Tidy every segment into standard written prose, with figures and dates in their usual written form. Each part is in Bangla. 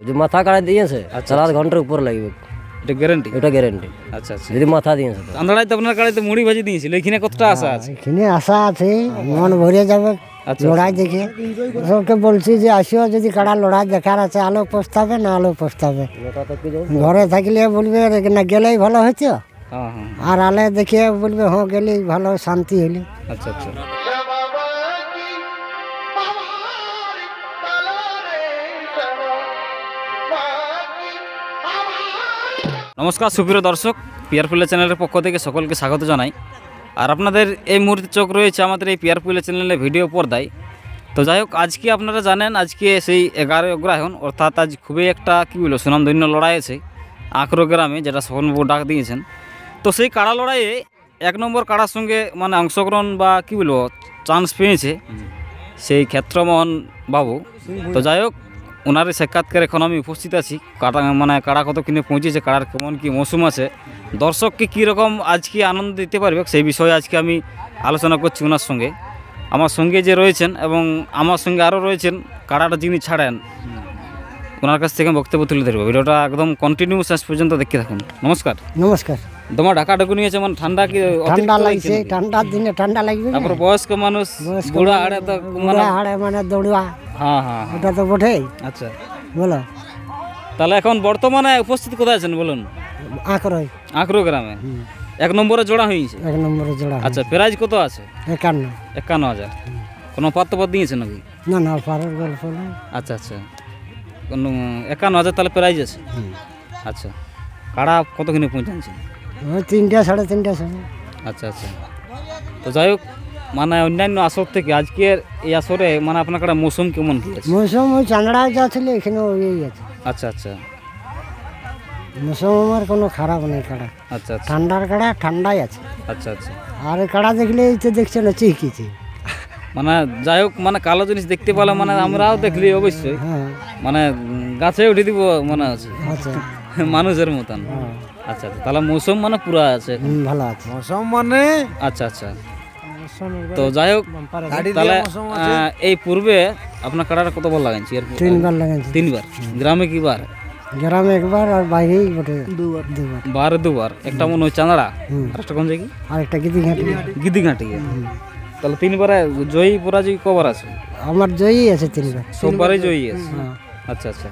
যে মাথা কাটা দিয়েছে 4 ঘন্টার উপর লাগবে, এটা গ্যারান্টি? এটা গ্যারান্টি। আচ্ছা আচ্ছা, যদি মাথা দিয়েছে তো। চান্দড়ায় তো আপনার কাড়াইতে মুড়ি ভাজি দিয়েছিল, এখানে কতটা আশা আছে? এখানে আশা আছে, মন ভরে যাবে লড়াই দেখে। সবকে বলছি যে আসিও, যদি কাড়া লড়াই দেখার আছে আলো পোস্তাবে না আলো পোস্তাবে। ঘরে থাকলে বলবে না গেলেই ভালো হয়েছে, হ্যাঁ হ্যাঁ, আর আলে দেখে বলবে হ্যাঁ গেলেই ভালো, শান্তি হলে। আচ্ছা আচ্ছা। নমস্কার সুপ্রিয় দর্শক, পিয়ারপুলা চ্যানেলের পক্ষ থেকে সকলকে স্বাগত জানাই। আর আপনাদের এই মুহূর্তে চোখ রয়েছে আমাদের এই পিয়ারপুলা চ্যানেলের ভিডিও পর্দায়। তো যাই হোক, আজকে আপনারা জানেন আজকে সেই 11 অগ্রহায়ণ, অর্থাৎ আজ খুবই একটা কী বলবো সুনামধন্য লড়াই আছে আঁকড়ো গ্রামে, যেটা সোহনবাবু ডাক দিয়েছেন। তো সেই কাড়া লড়াইয়ে 1 নম্বর কাড়ার সঙ্গে মানে অংশগ্রহণ বা কী বলবো চান্স পেয়েছে সেই ক্ষেত্রমোহন বাবু। তো যাই হোক, ওনার সাক্ষাৎকার এখন আমি উপস্থিত আছি। কাড়া মানে কাড়া কত কিনে পৌঁছেছে, কাড়ার কেমন কী মৌসুম আছে, দর্শককে কীরকম আজকে আনন্দ দিতে পারবে সেই বিষয়ে আজকে আমি আলোচনা করছি ওনার সঙ্গে। আমার সঙ্গে যে রয়েছেন এবং আমার সঙ্গে আরও রয়েছেন কাড়াটা যিনি ছাড়েন, ওনার কাছ থেকে বক্তব্য তুলে ধরবো। ভিডিওটা একদম কন্টিনিউ শেষ পর্যন্ত দেখতে থাকুন। নমস্কার। নমস্কার। তোমার ঢাকা ঢুকু নিয়েছে মানে ঠান্ডা কি ঠান্ডা লাগছে, ঠান্ডার দিনে ঠান্ডা লাগবে। তারপর বয়স্ক মানুষ বুড়া হাড়ে তো মানে হাড়ে মানে দৌড়া, হ্যাঁ হ্যাঁ ওটা তো বটেই। আচ্ছা, বলো তাহলে এখন বর্তমানে উপস্থিত কোথায় আছেন বলুন? আঁকড়ই আঁকড়ো গ্রামে 1 নম্বরে জোড়া হয়েছে। 1 নম্বরে জোড়া। আচ্ছা, প্রাইজ কত আছে? 51। 51,000। কোনো পাত্রপাত দিয়েছে নাকি? না না, পারের গল্প না। আচ্ছা আচ্ছা, কোনো 51,000 তাহলে প্রাইজ আছে। আচ্ছা, কাড়া কতখানি পৌঁছাচ্ছে? ওই 3টা 3:30 সময়। আচ্ছা আচ্ছা। তো যাই হোক, মানে অন্যান্য আসর থেকে আজকের এই আসরে মানে আপনার কাড়া মৌসুম কেমন কি আছে? মৌসুম ওই চান্দড়ায় যা ছিল এখানে ওই আছে। আচ্ছা আচ্ছা মৌসুম আমার কোনো খারাপ নেই কাড়া। আচ্ছা আচ্ছা ঠান্ডার কাড়া ঠান্ডাই আছে। আচ্ছা আচ্ছা। আর এই কাড়া দেখলে এই তো দেখছে না চিকিছে। মানে যাই হোক, মানে কালো জিনিস দেখতে পেলে মানে আমরাও দেখলি অবশ্যই হ্যাঁ মানে গাছে উঠে দিব মনে আছে আচ্ছা, মানুষের মতন। আচ্ছা আচ্ছা, তাহলে মৌসুম মানে পুরা আছে, ভালো আছে। মৌসুম মানে আচ্ছা আচ্ছা। তো যাই হোক, তাহলে এই পূর্বে আপনার কাড়াটা কত বার লাগাইছি? 3বার লাগাইছি। 3বার। গ্রামে কি বার? গ্রামে 1বার আর বাইরেই বটে 2বার। বারে 2বার। একটা মনে হয় চাঁদড়া, আরেকটা কোন জায়গায়? আর একটা গিদি ঘাটি। গিদিঘাটি। তাহলে 3বারে জয়ী পরাজয়ী কবার আছে? আমার জয়ী আছে 3বার। সববারই জয়ী আছে। আচ্ছা আচ্ছা।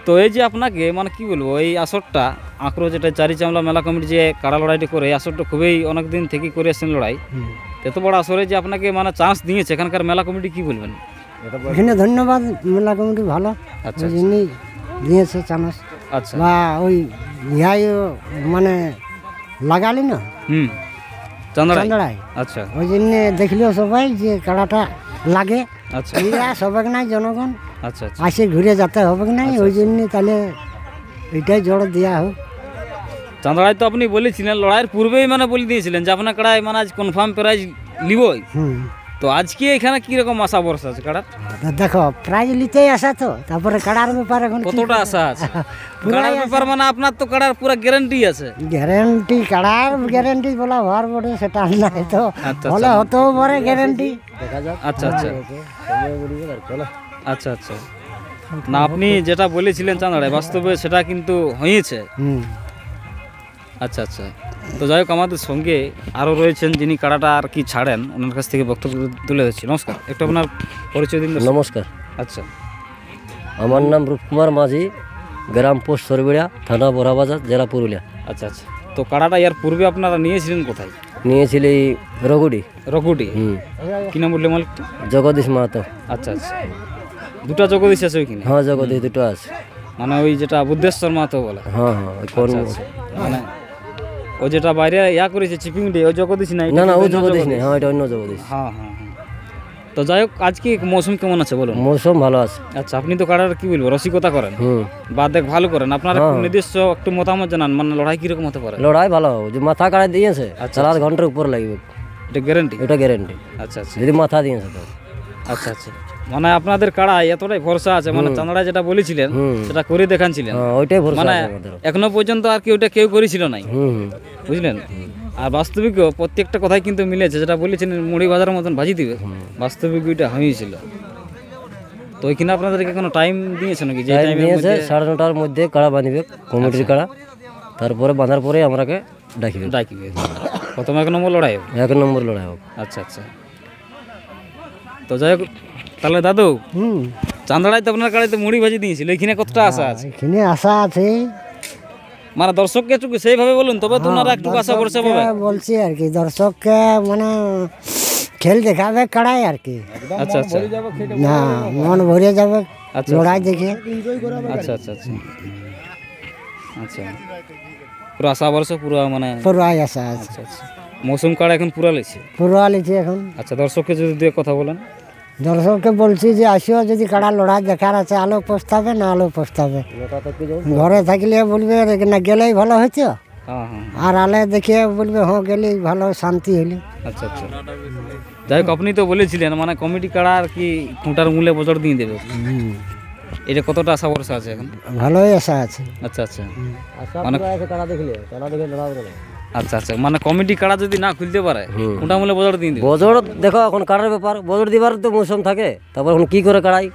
তো এই যে আপনাকে মানে কি বলবো, এই আসরটা আঁকড়ো যেটা চারিচামলা মেলা কমিটি যে কাড়া লড়াইটা করে, এই আসরটা খুবই অনেক দিন থেকে করে আসছেন লড়াই। এত বড় আসরে যে আপনাকে মানে চান্স দিয়েছে এখানকার মেলা কমিটি, কি বলবেন? এখানে ধন্যবাদ, মেলা কমিটি ভালো। আচ্ছা ওই জন্যই দিয়েছে চান্স। আচ্ছা। বা ওই ইহাই মানে লাগালি না চান্দড়ায়, আচ্ছা ওই জন্যে দেখলিও সবাই যে কাড়াটা লাগে। আচ্ছা ইয়া সবাই নাই জনগণ আচ্ছা আচ্ছা আসে ঘুরে যেতে হবে কি নাই, ওই জন্যে তাহলে এইটাই জোর দেওয়া হোক। চাঁদড়ায় তো আপনি বলেছিলেন লড়াইয়ের পূর্বেই মানে বলে দিয়েছিলেন যে আপনার কাড়ায় মানে আজ কনফার্ম প্রাইজ লিবই। তো আজকে এখানে কিরকম আশা ভরসা আছে কাড়ার? দেখো প্রাইজ নিতেই আসা, তো তারপরে কাড়ার ব্যাপার এখন কতটা আশা আছে? কাড়ার ব্যাপার মানে আপনার তো কাড়ার পুরো গ্যারান্টি আছে। গ্যারান্টি, কাড়ার গ্যারান্টি বলা ভার বটে, সেটা নাই তো বলে হতেও পারে গ্যারান্টি। আচ্ছা আচ্ছা আচ্ছা আচ্ছা। না, আপনি যেটা বলেছিলেন চাঁদড়ায় বাস্তবে সেটা কিন্তু হয়েছে। আচ্ছা আচ্ছা। তো যাই হোক, আমাদের সঙ্গে আরও রয়েছেন যিনি কাড়াটা আর কি ছাড়েন, ওনার কাছ থেকে বক্তব্য তুলে দিচ্ছি। নমস্কার, একটু আপনার পরিচয় দিন। নমস্কার, আচ্ছা, আমার নাম রূপকুমার মাঝি, গ্রাম পোস্ট সরবিড়া, থানা বড়াবাজার, জেলা পুরুলিয়া। আচ্ছা আচ্ছা। তো কাড়াটা এর পূর্বে আপনারা নিয়েছিলেন কোথায়? নিয়েছিলি রঘুডি। রঘুটি। কি নাম বললে মালিক? জগদীশ মাহাতো। আচ্ছা আচ্ছা। 2টা জগদীশ আছে ওইখানে? হ্যাঁ, জগদীশ 2টো আছে। মানে ওই যেটা বুদ্ধেশ্বর মাহাতো বলে? হ্যাঁ হ্যাঁ। মানে ও যেটা বাইরে ইয়া করেছে চিপিং ডে, ওই জগদীশ নাই? না না, ওই জগদীশ নেই। হ্যাঁ, এটা অন্য জগদীশ। হ্যাঁ হ্যাঁ হ্যাঁ। তো যাই হোক, আজকে মৌসুম কেমন আছে বলুন? মৌসুম ভালো আছে। আচ্ছা, আপনি তো কাড়ার কি বলবো রসিকতা করেন বা দেখ ভালো করেন, আপনার নির্দিষ্ট একটু মতামত জানান, মানে লড়াই কিরকম হতে পারে? লড়াই ভালো হবে, যে মাথা কাটা দিয়েছে 4 ঘন্টার উপর লাগবে, এটা গ্যারান্টি? এটা গ্যারান্টি। আচ্ছা আচ্ছা। যদি মাথা দিয়েছে তো। আচ্ছা আচ্ছা। মানে আপনাদের কাড়ায় এতটাই ভরসা আছে, মানে চাঁদড়ায় যেটা বলেছিলেন সেটা করে দেখাচ্ছিলেন, ওইটাই ভরসা মানে আছে আমাদের। এখনো পর্যন্ত আর কি ওটা কেউ করেছিল নাই, বুঝলেন? আর বাস্তবিক প্রত্যেকটা কথাই কিন্তু মিলেছে, যেটা বলেছিলেন মুড়ি ভাজার মতন ভাজি দিবে, বাস্তবিক ওইটা হয়েছিল। তো ওইখানে আপনাদেরকে কোনো টাইম দিয়েছে নাকি যে টাইম টাইমের নিয়েছে মধ্যে 9:30টার মধ্যে কাড়া বাঁধবে কমিটির কাড়া, তারপরে বাঁধার পরে আমরাকে ডাকিবে। ডাকিবে? প্রথমে 1 নম্বর লড়াই হবে। 1 নম্বর লড়াই হোক। আচ্ছা আচ্ছা। তো যাই হোক, তাহলে দাদু চান্দাড়ায় তো আপনার কাড়াইতে মুড়ি ভাজি দিয়েছিল, এখানে কতটা আশা আছে? এখানে আশা আছে, মানে দর্শককে একটু সেইভাবে বলুন, তবে তো ওনারা একটু আশা ভরসা পাবে। বলছি আর কি দর্শককে মানে খেল দেখাবে কাড়াই আর কি। আচ্ছা আচ্ছা না মন ভরে যাবে লড়াই দেখে। আচ্ছা আচ্ছা আচ্ছা আচ্ছা, পুরো আশা ভরসা পুরো মানে। পুরাই আশা আছে, আচ্ছা আচ্ছা। মৌসুম কাড়া এখন পুরা লেছে? পুরা লিখি এখন। আচ্ছা, দর্শককে যদি দিয়ে কথা বলেন। দর্শককে বলছি যে আসিও, যদি কাড়া লড়াই দেখার আছে আলো পোস্তাবে, না আলো পোস্তাবে। ঘরে থাকলে বলবে না গেলেই ভালো হয়েছে, হ্যাঁ হ্যাঁ। আর আলে দেখে বলবে হ্যাঁ গেলেই ভালো, শান্তি হইলে। আচ্ছা আচ্ছা। যাই হোক, আপনি তো বলেছিলেন মানে কমিটি কাড়া আর কি খুঁটার মূলে বছর দিয়ে দেবে, এটা কতটা আশা ভরসা আছে এখন? ভালোই আশা আছে। আচ্ছা আচ্ছা মানে কাড়া দেখলে লড়াবে না। আচ্ছা আচ্ছা, মানে কমিটি কাড়া যদি না খুলতে পারে খুঁটা মূলে বছর দিয়ে দেবে। বজর দেখো এখন কাড়ার ব্যাপার, বজর দিবার তো মৌসুম থাকে, তারপর এখন কি করে কাড়াই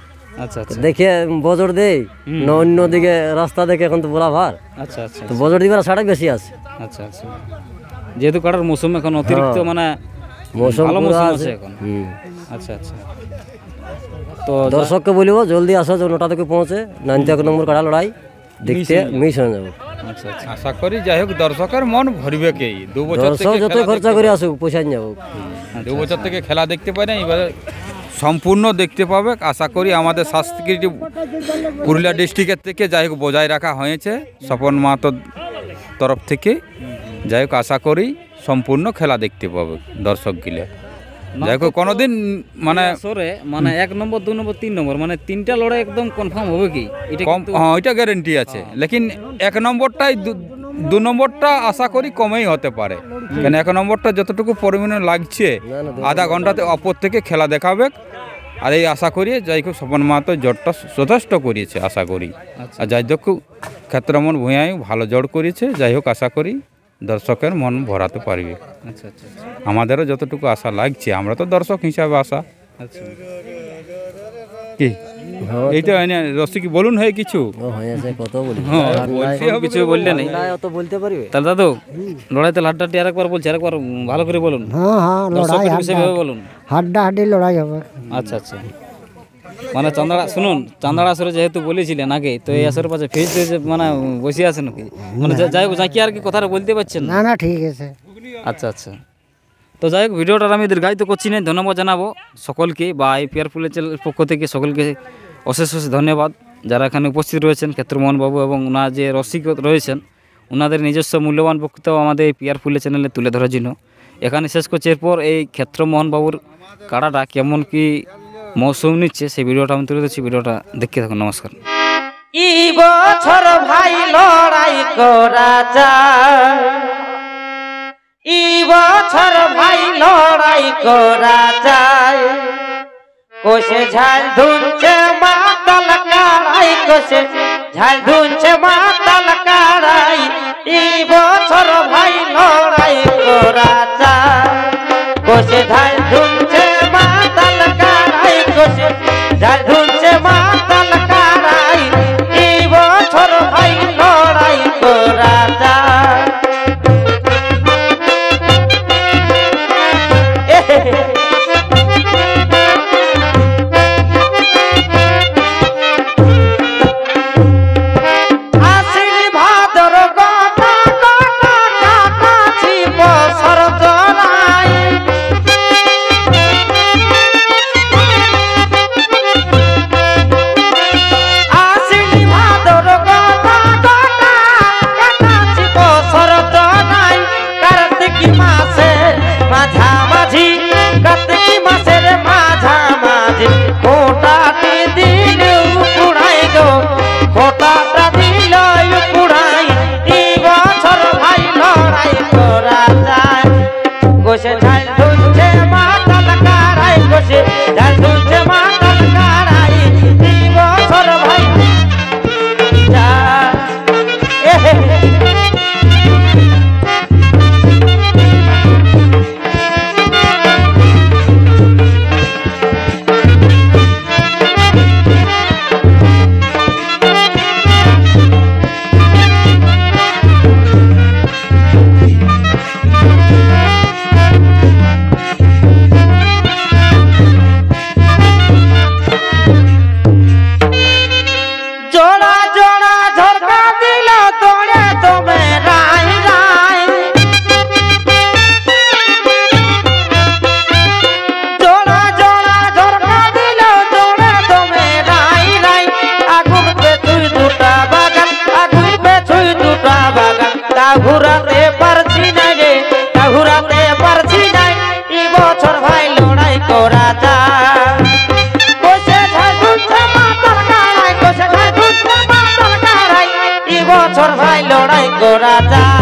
আচ্ছা আচ্ছা দেখে বজর দেই না অন্যদিকে রাস্তা দেখে, এখন তো বলা ভার। আচ্ছা আচ্ছা তো বজর দিবার আশাটা বেশি আছে। আচ্ছা আচ্ছা, যেহেতু কাড়ার মৌসুম এখন অতিরিক্ত মানে মৌসুম ভালো পুরা মৌসুম আছে। আছে এখন। আচ্ছা আচ্ছা। তো দর্শককে বলবো জলদি আসো, 9টা থেকে পৌঁছে 91 নম্বর কাড়া লড়াই দেখতে মিস হয়ে যাবো। আচ্ছা আচ্ছা আশা করি যাই হোক দর্শকের মন ভরবে কে। 2 বছর দর্শক থেকে যতই খরচা করে আসুক পয়সা নিয়ে যাবো। 2 বছর থেকে খেলা দেখতে পাই না, এবারে সম্পূর্ণ দেখতে পাবে। আশা করি আমাদের সংস্কৃতি পুরুলিয়া ডিস্ট্রিক্টের থেকে যাই হোক বজায় রাখা হয়েছে স্বপন মাহাতোর তরফ থেকে। যাই হোক আশা করি সম্পূর্ণ খেলা দেখতে পাবে দর্শকগুলো। যাই হোক কোনোদিন মানে সরে মানে 1 নম্বর 2 নম্বর 3 নম্বর মানে 3টা লড়াই একদম কনফার্ম হবে কি? এটা কম, হ্যাঁ ওইটা গ্যারেন্টি আছে, লেকিন 1 নম্বরটাই 2 নম্বরটা আশা করি কমেই হতে পারে। কেন 1 নম্বরটা যতটুকু পরিমাণে লাগছে আধা ঘন্টাতে অপর থেকে খেলা দেখাবে। আর এই আশা করি যাই হোক স্বপন মাহাতো জোরটা যথেষ্ট করিয়েছে আশা করি। আর যাই হোক ক্ষেত্রমন ভূঁয়াই ভালো জোর করেছে। যাই হোক আশা করি দর্শকের মন ভরাতে পারবে। আচ্ছা আচ্ছা আমাদেরও যতটুকু আশা লাগছে, আমরা তো দর্শক হিসাবে আশা আচ্ছা। কি এইটা রসিক বলুন হয় কিছু হয়েছে কত বলি, কিছু বললে নেই অত বলতে পারবে। তাহলে দাদু লড়াইতে লাড্ডাটি আরেকবার বলছি, আরেকবার ভালো করে বলুন। হ্যাঁ হ্যাঁ লড়াই দর্শকের বিষয়ে বলুন। হাড্ডা হাড্ডি লড়াই হবে। আচ্ছা আচ্ছা, মানে চান্দাড়া শুনুন, চান্দাড়া আসরে যেহেতু বলেছিলেন আগে, তো এই আসরের পাশে ফেস মানে বসে আছেন নাকি? মানে যাই হোক যাই কি আর কি কথাটা বলতে পারছেন না? না না ঠিক আছে। আচ্ছা আচ্ছা। তো যাই হোক ভিডিওটা আমি দীর্ঘায়িত করছি না, ধন্যবাদ জানাবো সকলকে বা এই পিয়ার ফুলের পক্ষ থেকে সকলকে অশেষ অশেষ ধন্যবাদ যারা এখানে উপস্থিত রয়েছেন, ক্ষেত্রমোহন বাবু এবং ওনার যে রসিক রয়েছেন, ওনাদের নিজস্ব মূল্যবান বক্তব্য আমাদের এই পিয়ার ফুলের চ্যানেলে তুলে ধরার জন্য এখানে শেষ করছি। এরপর এই ক্ষেত্রমোহন বাবুর কাড়াটা কেমন কি মৌসুম নিচ্ছে সেই ভিডিওটা আমি তুলে দিচ্ছি, ভিডিওটা দেখতে থাকুন। নমস্কার। এই বছর ভাই লড়াই করা যায়, এই বছর ভাই লড়াই করা যায়। কোষে ঝাল ধুনছে মাতাল কাড়াই, কোষে ঝাল ধুনছে মাতাল কাড়াই। এই বছর ভাই লড়াই করা যায়, কোষে ঝাল ধুনছে মাতাল কাড়াই, কোষে ঝাল ধুনছে মাতাল কাড়াই। এই বছর ভাই লড়াই করা যায়। আশ্বিন ভাদর গোটা গোটা কাটাছি বছর জড়াই। আশ্বিন ভাদর গোটা গোটা কাটাছি বছর জড়াই। কার্তিক মাসে মাঝামাঝি, কার্তিক মাসের মাঝামাঝি খোটাটি দিল পুড়াই গো, খোটাটা দিল পুড়াই। এই বছর ভাই লড়াই করা যায়, গোসে ঝাল ধুনছে মাতাল কাড়াই, গোসে ঝাল ধুনছে মাতাল কাড়াই। এই বছর ভাই যায়। গো রাজা